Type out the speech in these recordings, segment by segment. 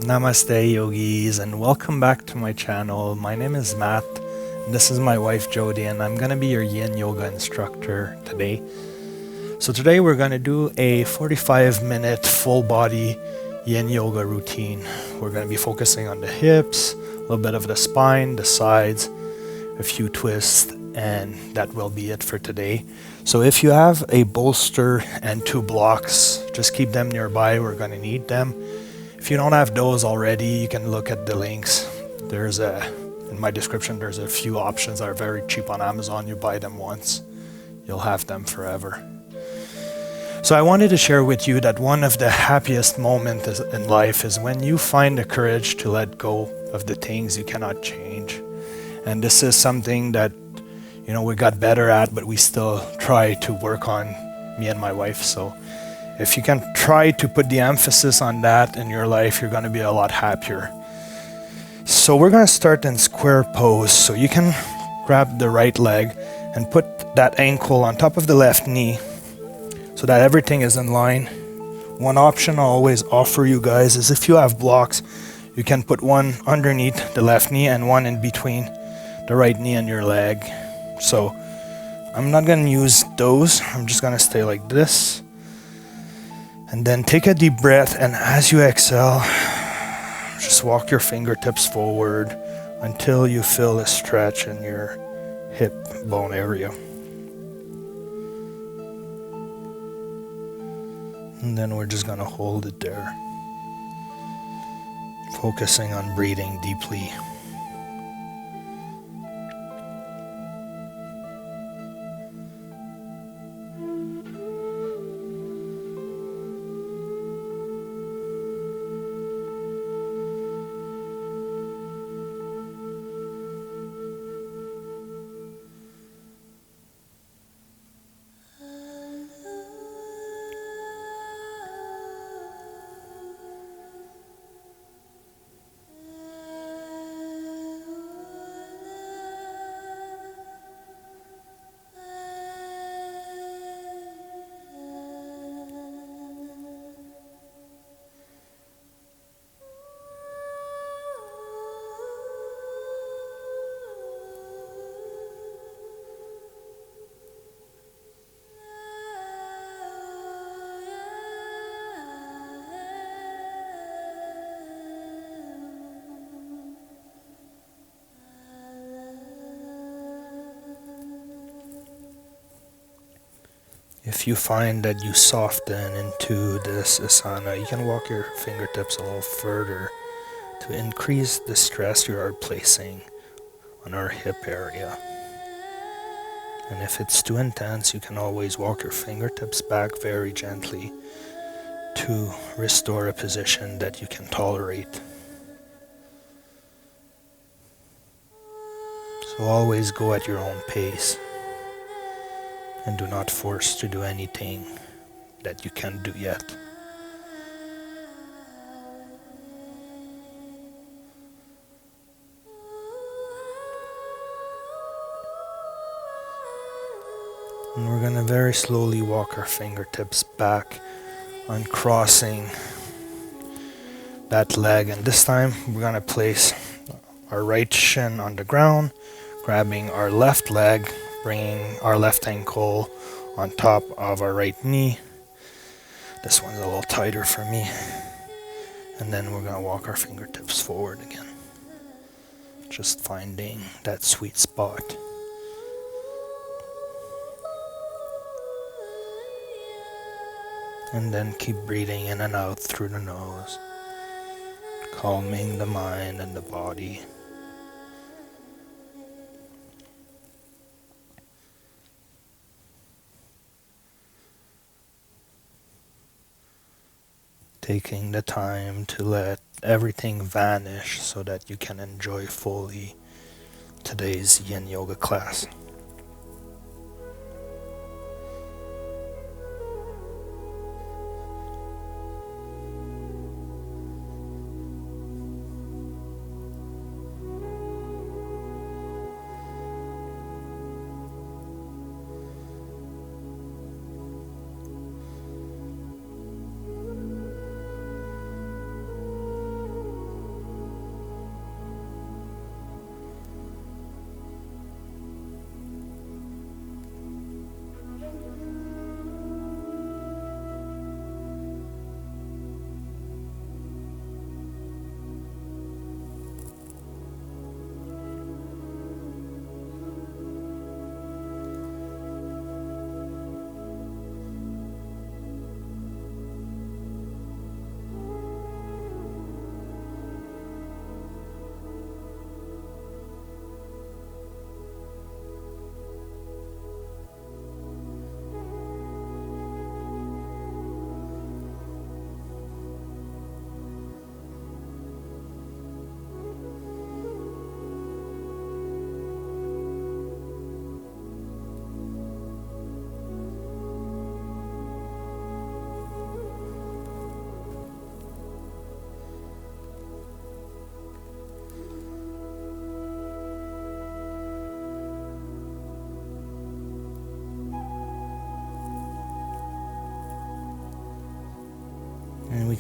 Namaste yogis, and welcome back to my channel. My name is Matt and this is my wife Jodi, and I'm gonna be your Yin Yoga instructor today. So today we're gonna do a 45-minute full body Yin Yoga routine. We're gonna be focusing on the hips, a little bit of the spine, the sides, a few twists, and that will be it for today. So if you have a bolster and 2 blocks, just keep them nearby. We're gonna need them. If you don't have those already, you can look at the links. In my description, there's a few options that are very cheap on Amazon. You buy them once, you'll have them forever. So I wanted to share with you that one of the happiest moments in life is when you find the courage to let go of the things you cannot change. And this is something that, we got better at, but we still try to work on, me and my wife. So if you can try to put the emphasis on that in your life, you're going to be a lot happier. So we're going to start in square pose. So you can grab the right leg and put that ankle on top of the left knee so that everything is in line. One option I always offer you guys is if you have blocks, you can put one underneath the left knee and one in between the right knee and your leg. So I'm not going to use those. I'm just going to stay like this. And then take a deep breath, and as you exhale, just walk your fingertips forward until you feel a stretch in your hip bone area. And then we're just going to hold it there, focusing on breathing deeply. If you find that you soften into this asana, you can walk your fingertips a little further to increase the stress you are placing on our hip area. And if it's too intense, you can always walk your fingertips back very gently to restore a position that you can tolerate. So always go at your own pace. And do not force to do anything that you can't do yet. And we're going to very slowly walk our fingertips back, uncrossing that leg. And this time we're going to place our right shin on the ground, grabbing our left leg, bringing our left ankle on top of our right knee. This one's a little tighter for me. And then we're going to walk our fingertips forward again. Just finding that sweet spot. And then keep breathing in and out through the nose, calming the mind and the body. Taking the time to let everything vanish so that you can enjoy fully today's Yin Yoga class.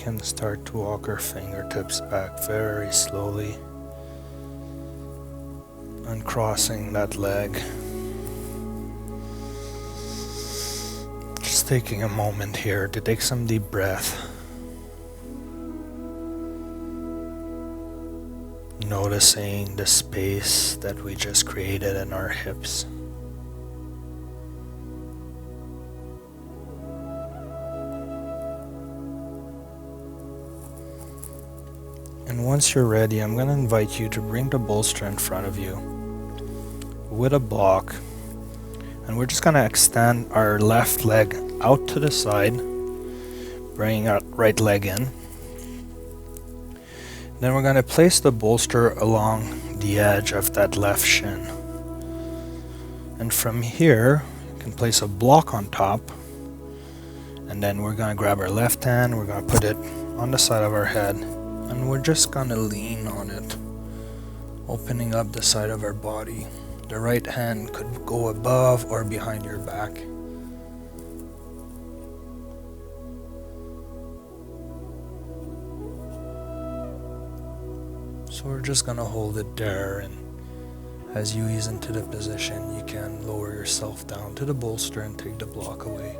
can start to walk our fingertips back very slowly, uncrossing that leg. Just taking a moment here to take some deep breath. Noticing the space that we just created in our hips. And once you're ready, I'm going to invite you to bring the bolster in front of you with a block. And we're just going to extend our left leg out to the side, bringing our right leg in. Then we're going to place the bolster along the edge of that left shin. And from here, you can place a block on top. And then we're going to grab our left hand, we're going to put it on the side of our head. And we're just going to lean on it, opening up the side of our body. The right hand could go above or behind your back. So we're just going to hold it there, and as you ease into the position, you can lower yourself down to the bolster and take the block away.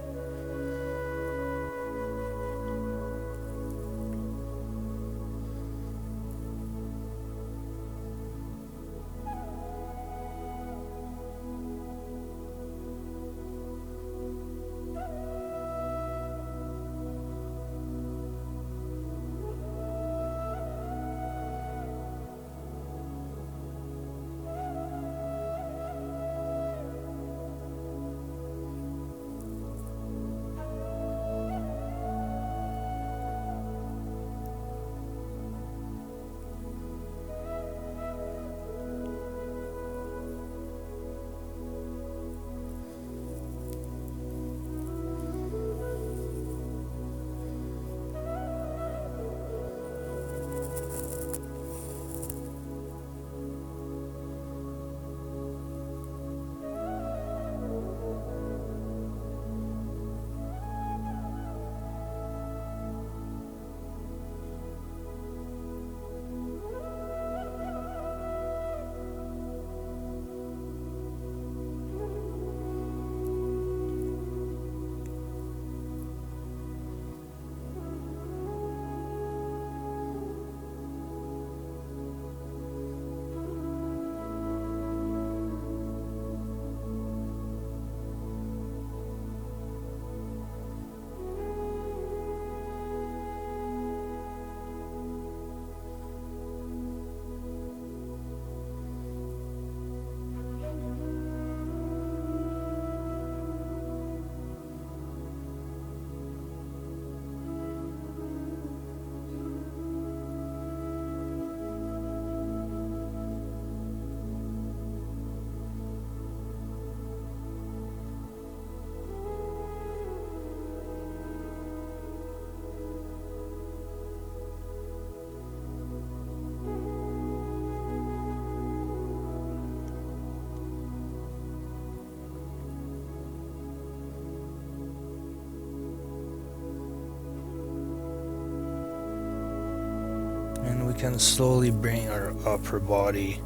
And we can slowly bring our upper body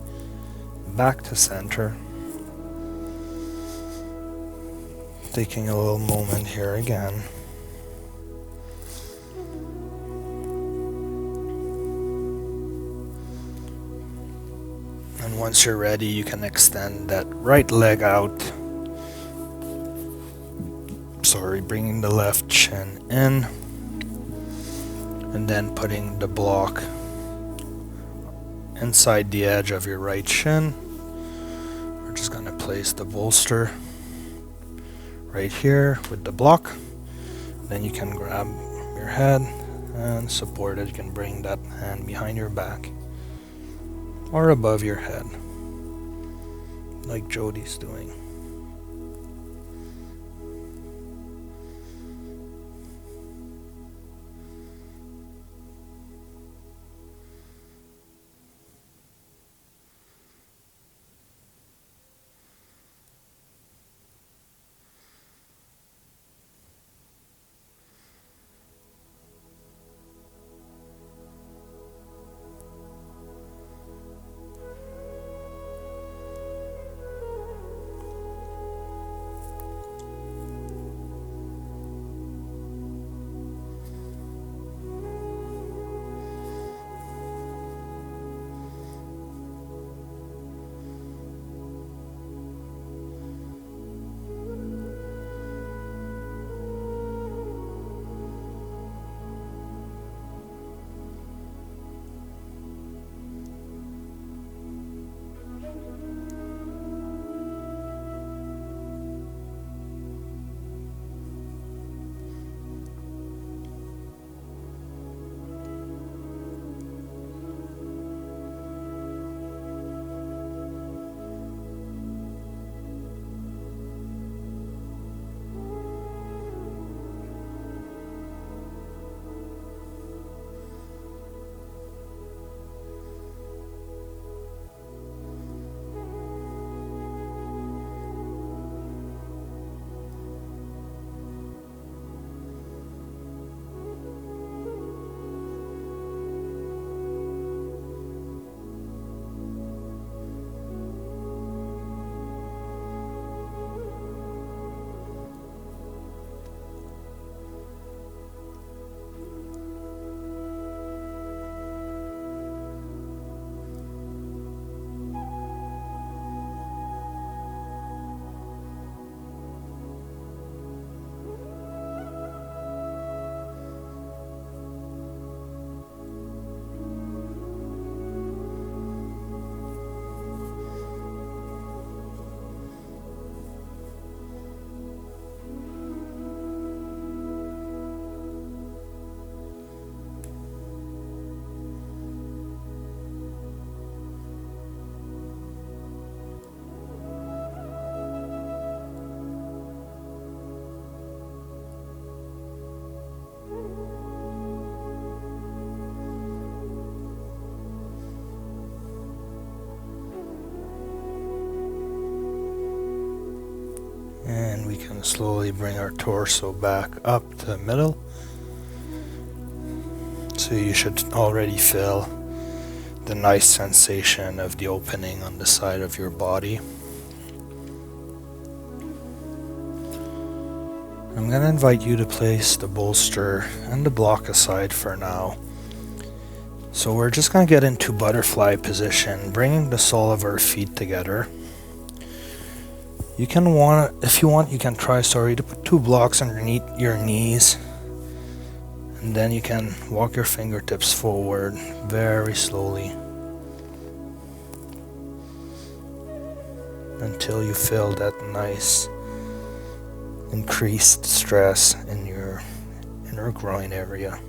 back to center. Taking a little moment here again. And once you're ready, you can extend that right leg out. Bringing the left shin in. And then putting the block inside the edge of your right shin. We're just going to place the bolster right here with the block. Then you can grab your head and support it. You can bring that hand behind your back or above your head, like Jodi's doing. can slowly bring our torso back up to the middle. So you should already feel the nice sensation of the opening on the side of your body. I'm going to invite you to place the bolster and the block aside for now. So we're just going to get into butterfly position, bringing the sole of our feet together. If you want, you can try, to put 2 blocks underneath your knees. And then you can walk your fingertips forward very slowly until you feel that nice increased stress in your inner groin area.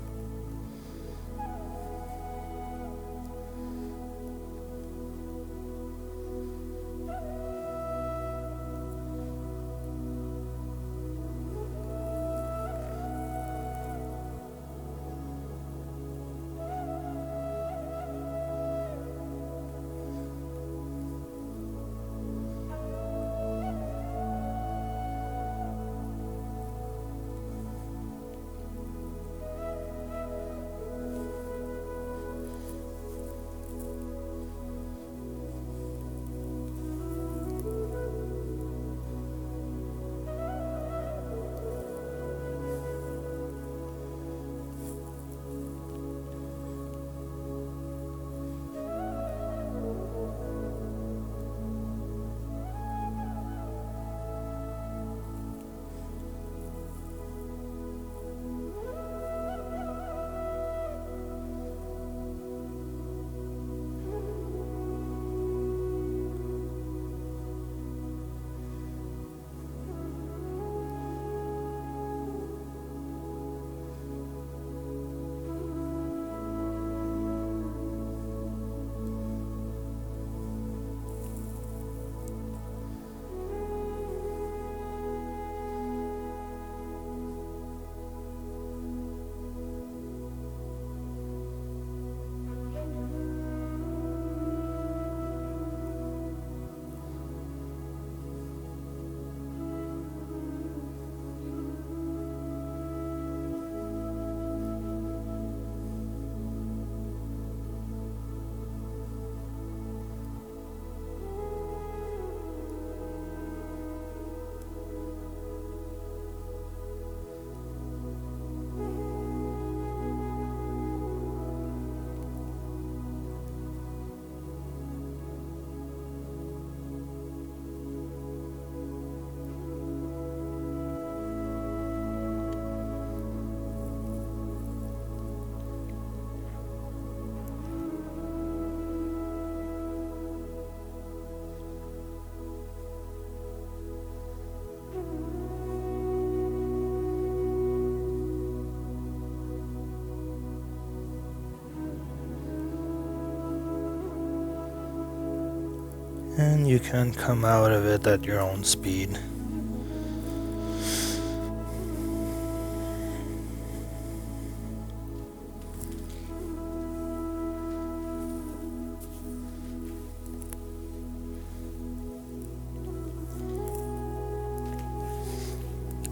And you can come out of it at your own speed.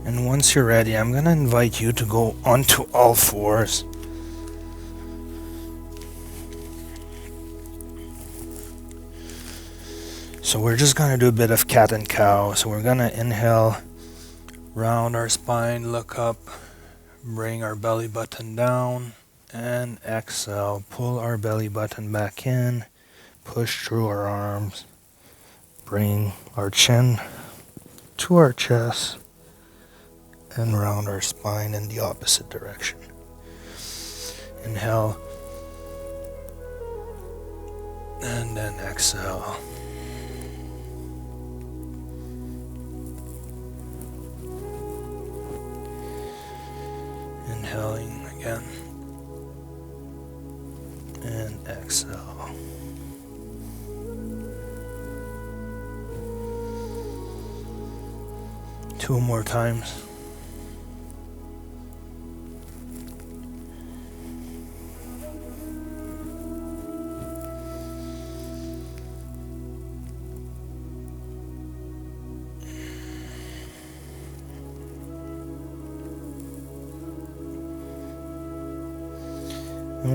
And once you're ready, I'm going to invite you to go onto all fours. So we're just going to do a bit of cat and cow. So we're going to inhale, round our spine, look up, bring our belly button down, and exhale, pull our belly button back in, push through our arms, bring our chin to our chest, and round our spine in the opposite direction. Inhale, and then exhale. Inhaling again, and exhale. Two more times.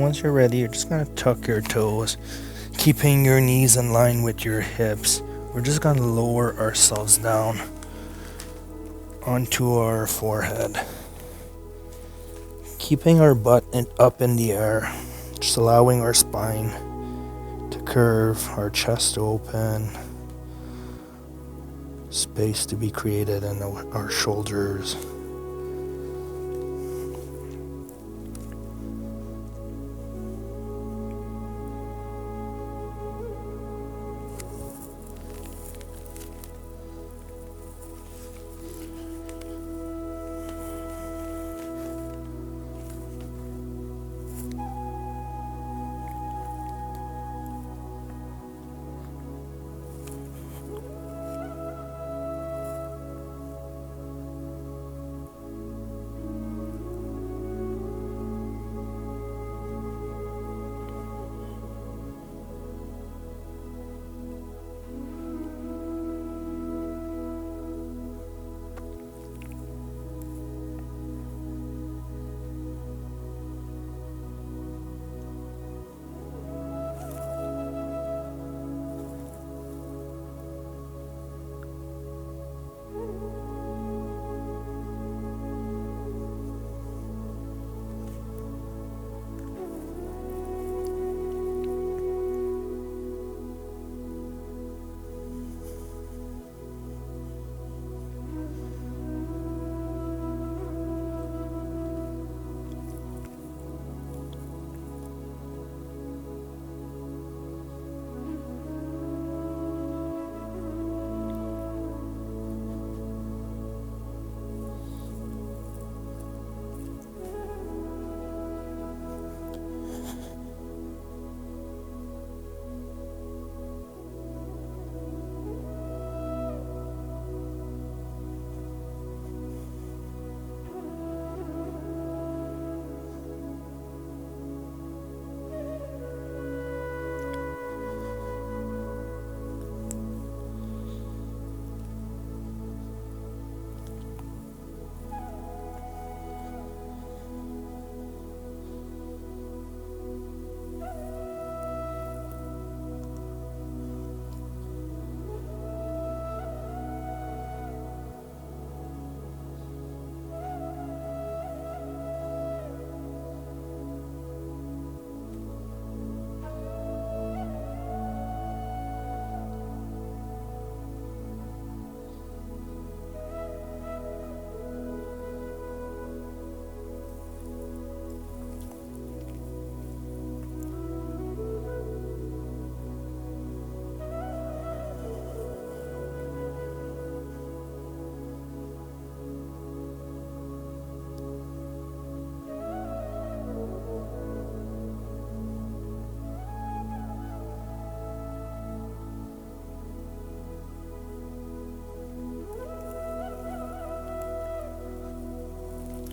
And once you're ready, you're just going to tuck your toes, keeping your knees in line with your hips. We're just going to lower ourselves down onto our forehead, keeping our butt up in the air, just allowing our spine to curve, our chest to open, space to be created in our shoulders.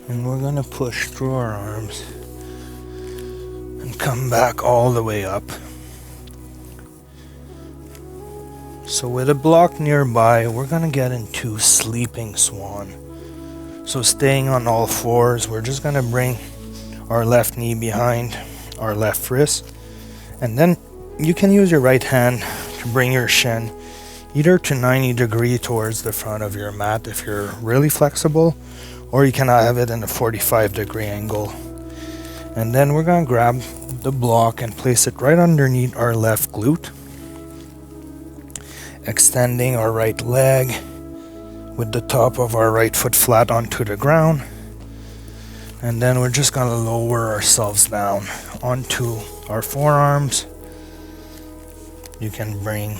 And we're going to push through our arms and come back all the way up. So with a block nearby, we're going to get into sleeping swan. So staying on all fours, we're just going to bring our left knee behind our left wrist. And then you can use your right hand to bring your shin either to 90 degrees towards the front of your mat if you're really flexible, or you can have it in a 45-degree angle. And then we're going to grab the block and place it right underneath our left glute, extending our right leg with the top of our right foot flat onto the ground. And then we're just going to lower ourselves down onto our forearms. You can bring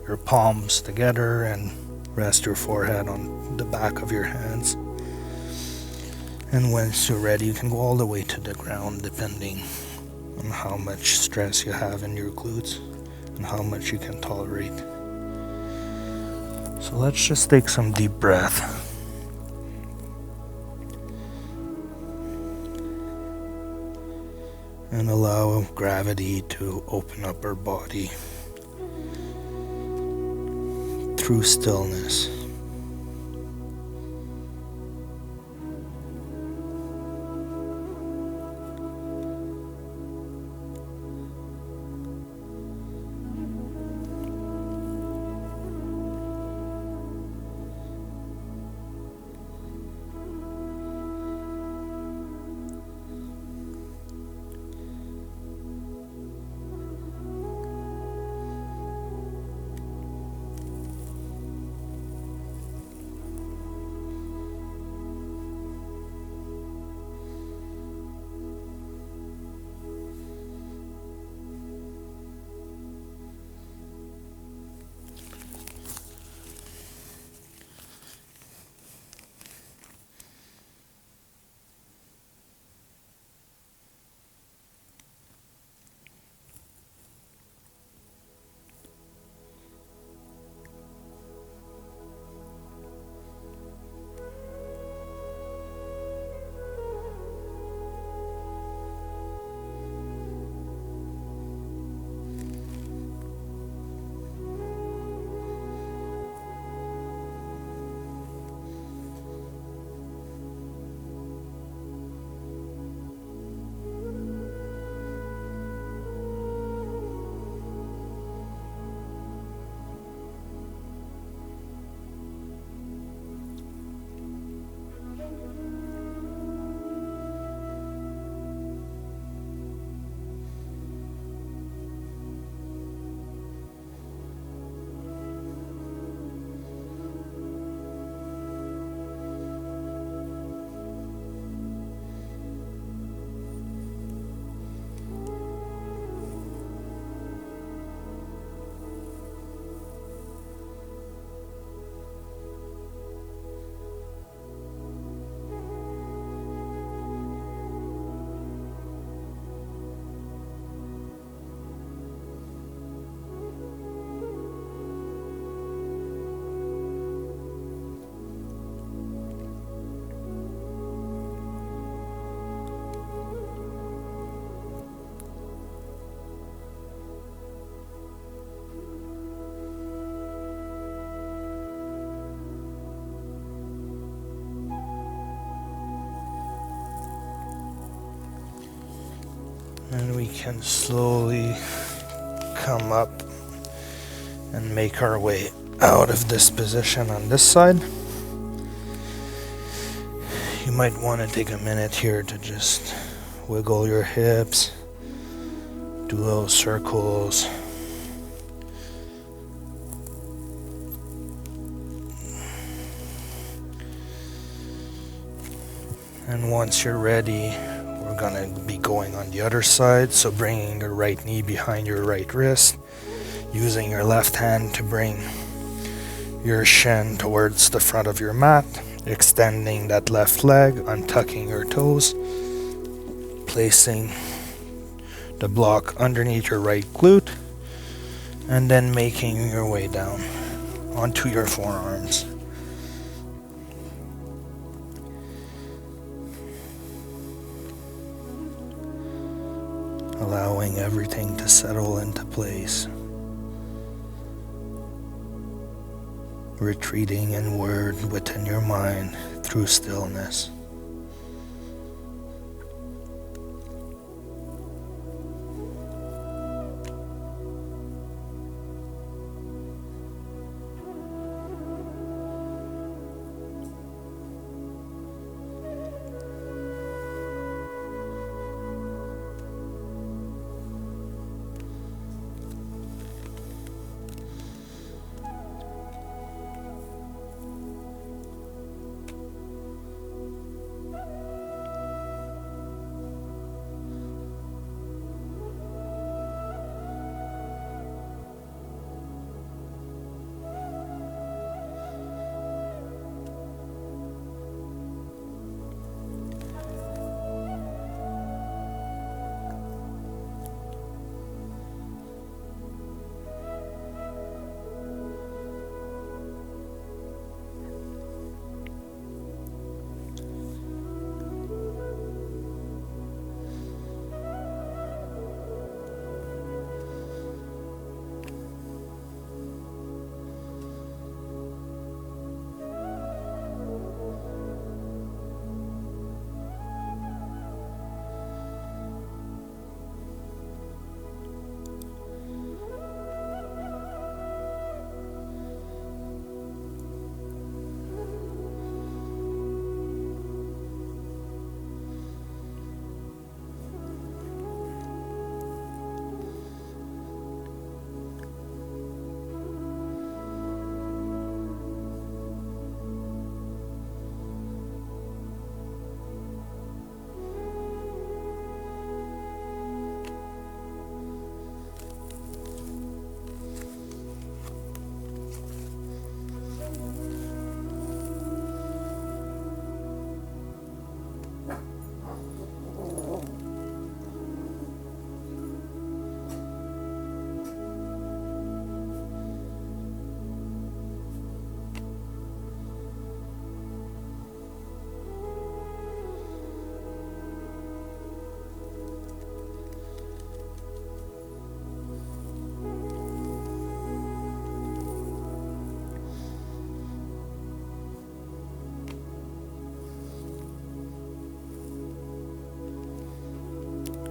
your palms together and rest your forehead on the back of your hands. And once you're ready, you can go all the way to the ground, depending on how much stress you have in your glutes and how much you can tolerate. So let's just take some deep breath. And allow gravity to open up our body through stillness. can slowly come up and make our way out of this position on this side. You might want to take a minute here to just wiggle your hips, do little circles. And once you're ready, we're gonna be going on the other side. So bringing your right knee behind your right wrist, using your left hand to bring your shin towards the front of your mat, extending that left leg, untucking your toes, placing the block underneath your right glute, and then making your way down onto your forearms. Allowing everything to settle into place. Retreating inward within your mind through stillness.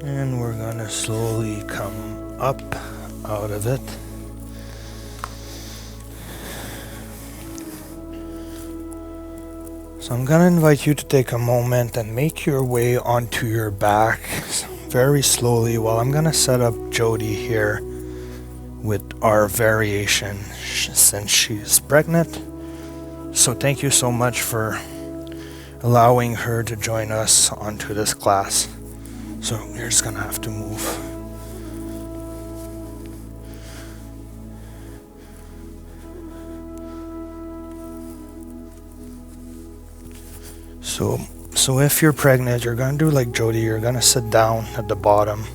And we're gonna slowly come up out of it. So I'm gonna invite you to take a moment and make your way onto your back very slowly while I'm gonna set up Jodi here with our variation since she's pregnant. So thank you so much for allowing her to join us onto this class. So you're just gonna have to move. So if you're pregnant, you're gonna do like Jodi. You're gonna sit down at the bottom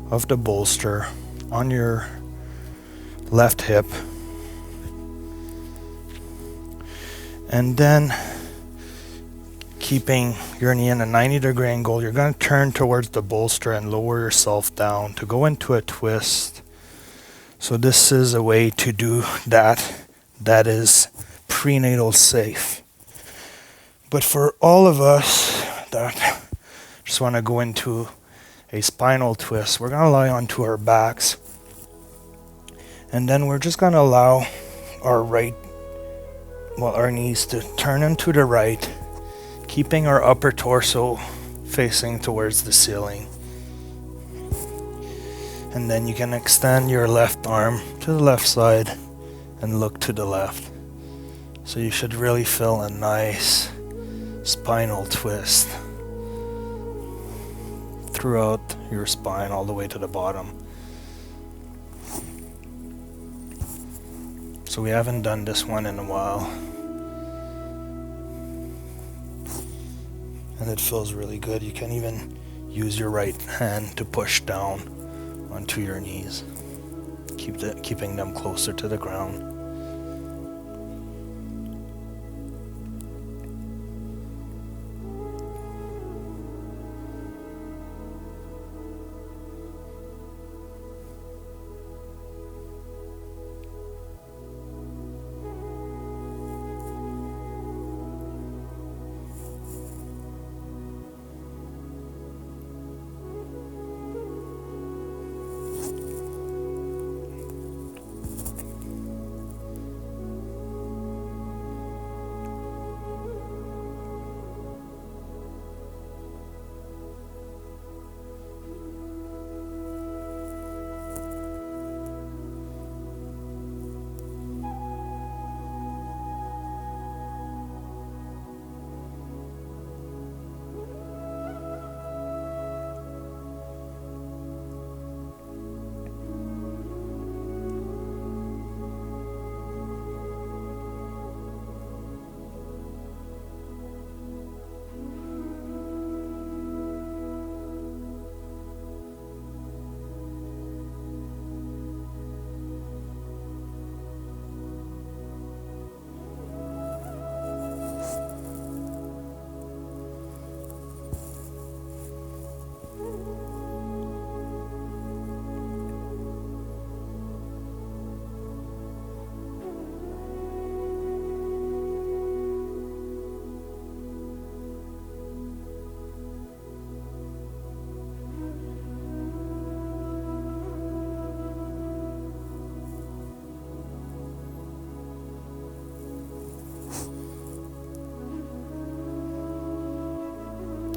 of the bolster on your left hip, and then keeping your knee in a 90-degree angle, you're going to turn towards the bolster and lower yourself down to go into a twist. So this is a way to do that is prenatal safe. But for all of us that just want to go into a spinal twist. We're going to lie onto our backs, and then we're just going to allow our knees to turn into the right, keeping our upper torso facing towards the ceiling. And then you can extend your left arm to the left side and look to the left. So you should really feel a nice spinal twist throughout your spine all the way to the bottom. So we haven't done this one in a while, and it feels really good. You can even use your right hand to push down onto your knees, keeping them closer to the ground.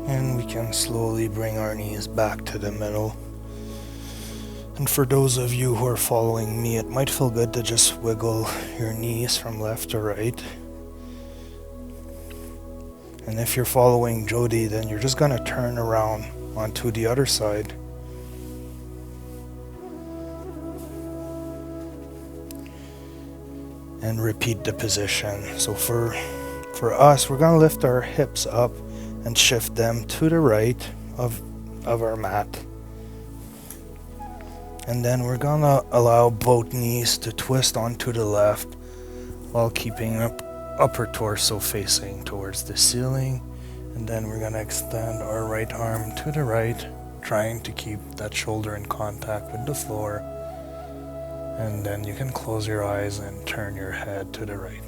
And we can slowly bring our knees back to the middle. And for those of you who are following me, it might feel good to just wiggle your knees from left to right. And if you're following Jodi, then you're just going to turn around onto the other side. And repeat the position. So for us, we're going to lift our hips up and shift them to the right of our mat. And then we're gonna allow both knees to twist onto the left while keeping upper torso facing towards the ceiling. And then we're gonna extend our right arm to the right, trying to keep that shoulder in contact with the floor. And then you can close your eyes and turn your head to the right.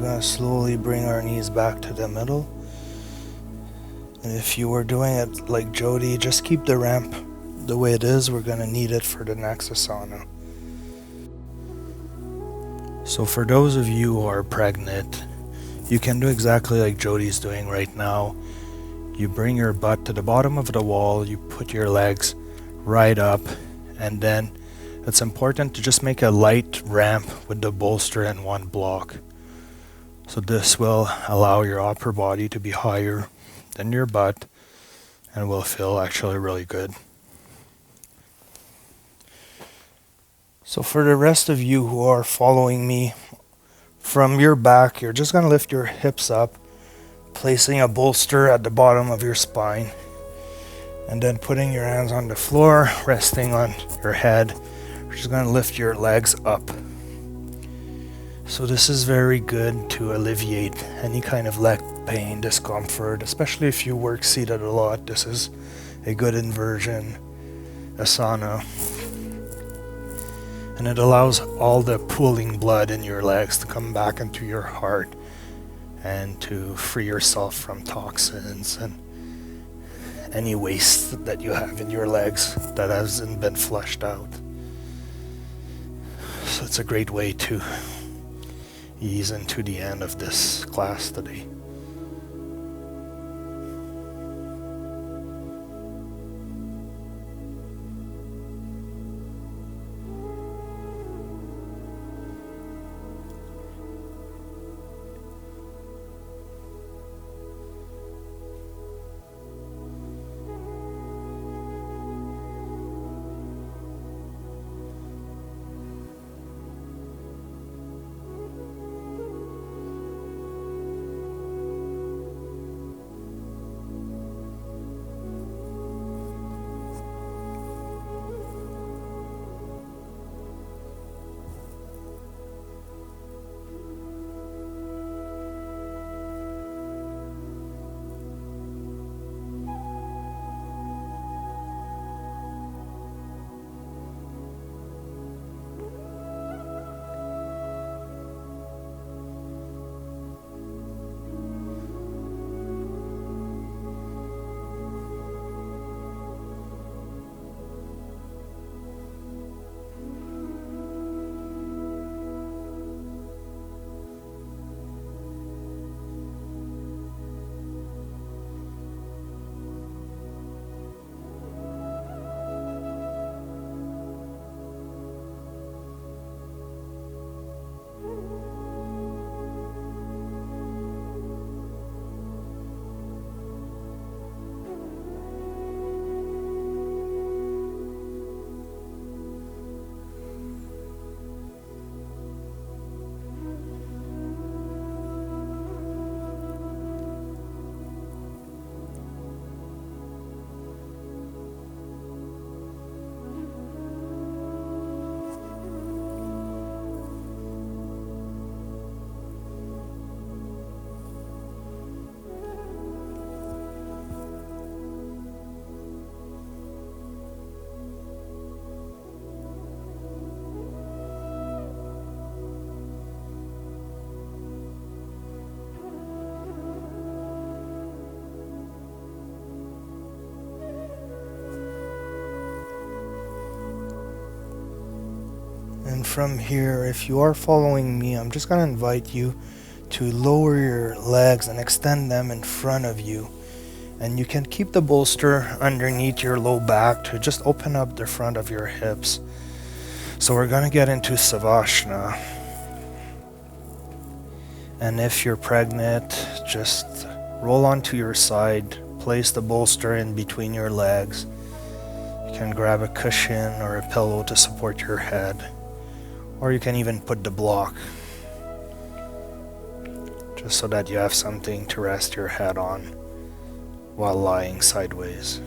going to slowly bring our knees back to the middle. And if you were doing it like Jodi, just keep the ramp the way it is. We're going to need it for the next asana. So for those of you who are pregnant, you can do exactly like Jodi's doing right now. You bring your butt to the bottom of the wall, you put your legs right up, and then it's important to just make a light ramp with the bolster and one block. So this will allow your upper body to be higher than your butt and will feel actually really good. So for the rest of you who are following me, from your back, you're just going to lift your hips up, placing a bolster at the bottom of your spine, and then putting your hands on the floor, resting on your head. You're just going to lift your legs up. So this is very good to alleviate any kind of leg pain, discomfort, especially if you work seated a lot. This is a good inversion asana. And it allows all the pooling blood in your legs to come back into your heart and to free yourself from toxins and any waste that you have in your legs that hasn't been flushed out. So it's a great way to ease into the end of this class today. And from here, if you are following me, I'm just going to invite you to lower your legs and extend them in front of you. And you can keep the bolster underneath your low back to just open up the front of your hips. So we're going to get into Savasana. And if you're pregnant, just roll onto your side, place the bolster in between your legs. You can grab a cushion or a pillow to support your head. Or you can even put the block, just so that you have something to rest your head on while lying sideways.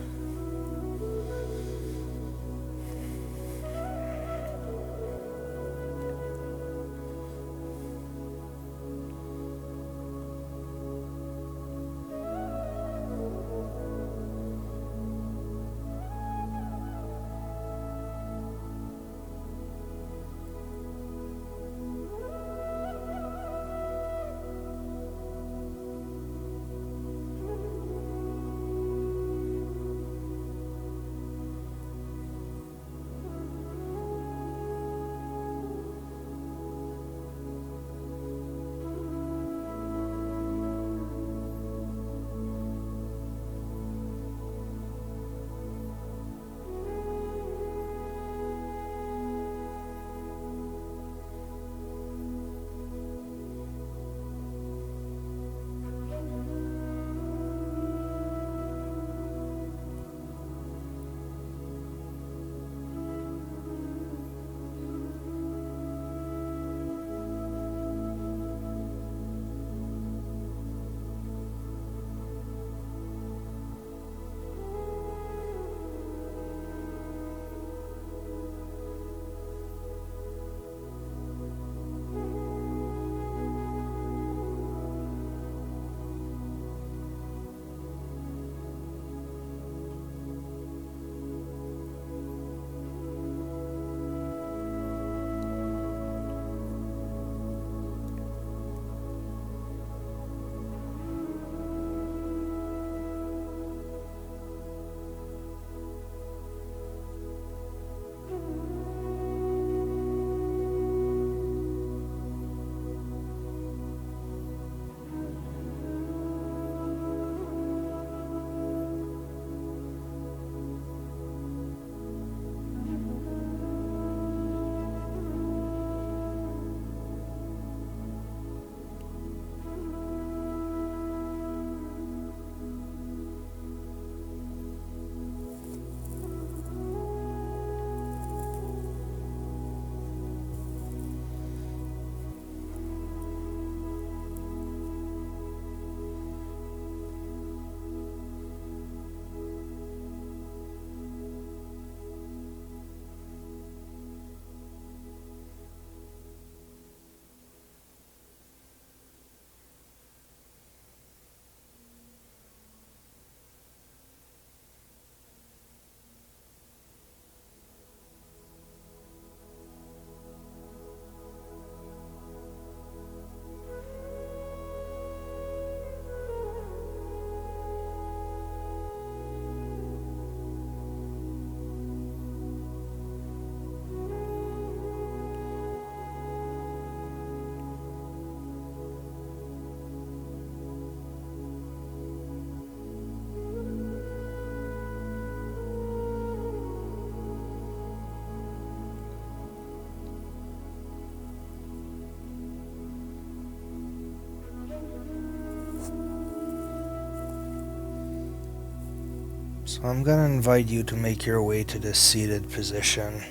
So I'm gonna invite you to make your way to the seated position.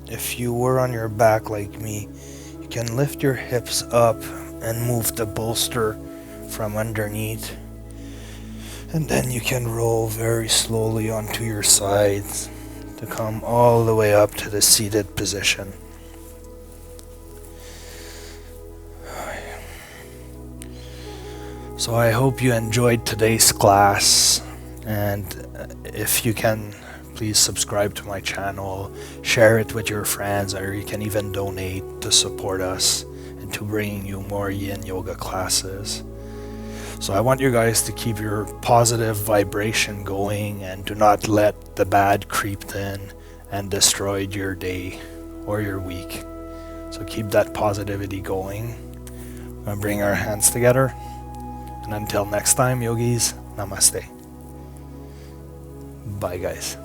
If you were on your back like me, you can lift your hips up and move the bolster from underneath. And then you can roll very slowly onto your sides to come all the way up to the seated position. So I hope you enjoyed today's class, and if you can, please subscribe to my channel, share it with your friends, or you can even donate to support us into bringing you more Yin Yoga classes. So I want you guys to keep your positive vibration going and do not let the bad creep in and destroy your day or your week. So keep that positivity going. We're going to bring our hands together. And until next time, yogis, namaste. Bye, guys.